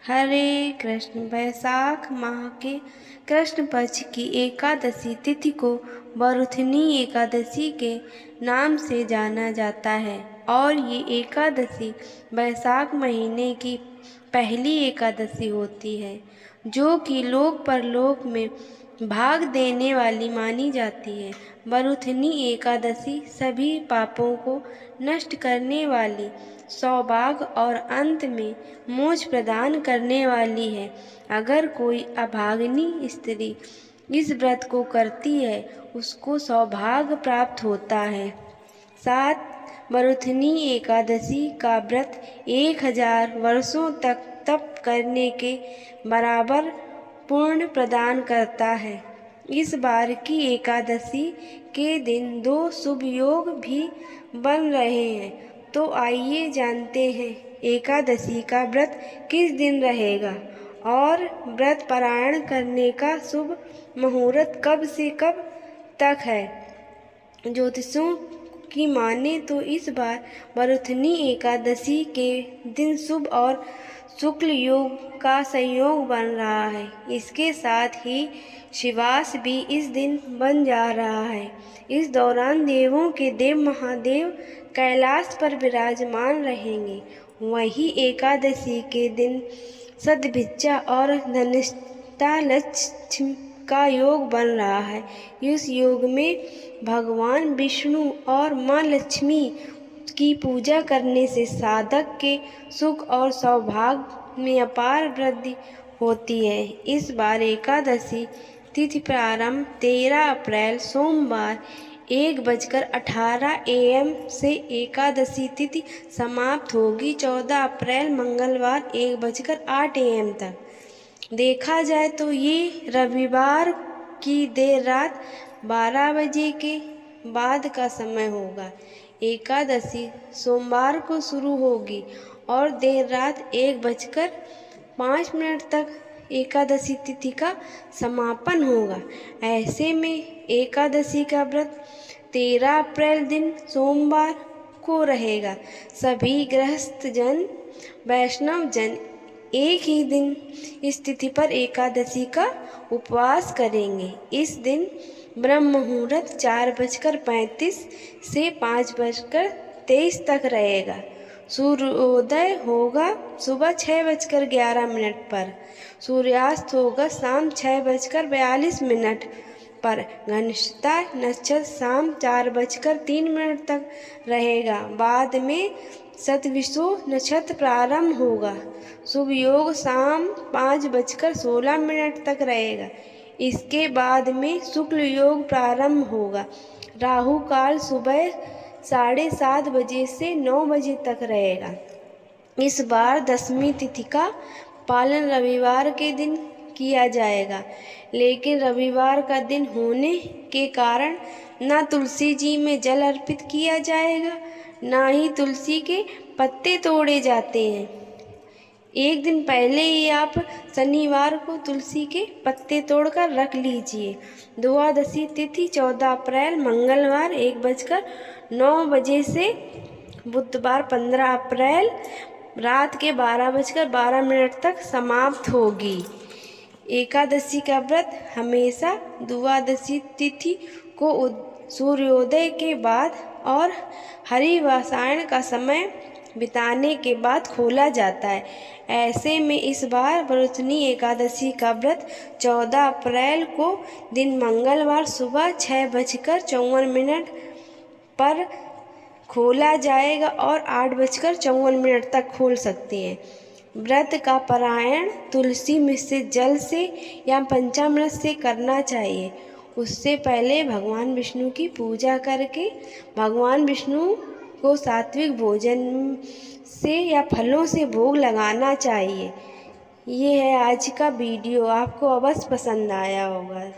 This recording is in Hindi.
हरे कृष्ण। वैशाख माह के कृष्ण पक्ष की एकादशी तिथि को वरुथनी एकादशी के नाम से जाना जाता है और ये एकादशी वैशाख महीने की पहली एकादशी होती है, जो कि लोक परलोक में भाग देने वाली मानी जाती है। वरुथनी एकादशी सभी पापों को नष्ट करने वाली, सौभाग्य और अंत में मोक्ष प्रदान करने वाली है। अगर कोई अभागिनी स्त्री इस व्रत को करती है, उसको सौभाग्य प्राप्त होता है। 7 वरुथनी एकादशी का व्रत 1000 वर्षों तक तप करने के बराबर पुण्य प्रदान करता है। इस बार की एकादशी के दिन 2 शुभ योग भी बन रहे हैं, तो आइए जानते हैं एकादशी का व्रत किस दिन रहेगा और व्रत पारायण करने का शुभ मुहूर्त कब से कब तक है। ज्योतिषों की माने तो इस बार वरुथनी एकादशी के दिन शुभ और शुक्ल योग का संयोग बन रहा है। इसके साथ ही शिवास भी इस दिन बन जा रहा है। इस दौरान देवों के देव महादेव कैलाश पर विराजमान रहेंगे। वही एकादशी के दिन सदभिक्षा और धनिष्ठा लक्ष्मी का योग बन रहा है। इस योग में भगवान विष्णु और माँ लक्ष्मी की पूजा करने से साधक के सुख और सौभाग्य में अपार वृद्धि होती है। इस बार एकादशी तिथि प्रारंभ 13 अप्रैल सोमवार 1:18 AM से एकादशी तिथि समाप्त होगी 14 अप्रैल मंगलवार 1:08 AM तक। देखा जाए तो ये रविवार की देर रात 12 बजे के बाद का समय होगा। एकादशी सोमवार को शुरू होगी और देर रात 1:05 तक एकादशी तिथि का समापन होगा। ऐसे में एकादशी का व्रत 13 अप्रैल दिन सोमवार को रहेगा। सभी गृहस्थ जन, वैष्णव जन एक ही दिन इस तिथि पर एकादशी का उपवास करेंगे। इस दिन ब्रह्म मुहूर्त 4:35 से 5:23 तक रहेगा। सूर्योदय होगा सुबह 6:11 पर। सूर्यास्त होगा शाम 6:42 पर। घनिष्ठा नक्षत्र शाम 4:03 तक रहेगा। बाद में सतविषु नक्षत्र प्रारंभ होगा। शुभ योग शाम 5:16 तक रहेगा। इसके बाद में शुक्ल योग प्रारंभ होगा। राहु काल सुबह 7:30 बजे से 9 बजे तक रहेगा। इस बार दशमी तिथि का पालन रविवार के दिन किया जाएगा, लेकिन रविवार का दिन होने के कारण न तुलसी जी में जल अर्पित किया जाएगा, ना ही तुलसी के पत्ते तोड़े जाते हैं। एक दिन पहले ही आप शनिवार को तुलसी के पत्ते तोड़कर रख लीजिए। द्वादशी तिथि 14 अप्रैल मंगलवार 1:09 बजे से बुधवार 15 अप्रैल रात के 12:12 तक समाप्त होगी। एकादशी का व्रत हमेशा द्वादशी तिथि को सूर्योदय के बाद और हरिवासायन का समय बिताने के बाद खोला जाता है। ऐसे में इस बार वरुथनी एकादशी का व्रत 14 अप्रैल को दिन मंगलवार सुबह 6:54 पर खोला जाएगा और 8:54 तक खोल सकते हैं। व्रत का पारायण तुलसी मिश्रित जल से या पंचामृत से करना चाहिए। उससे पहले भगवान विष्णु की पूजा करके भगवान विष्णु को सात्विक भोजन से या फलों से भोग लगाना चाहिए। ये है आज का वीडियो, आपको अवश्य पसंद आया होगा।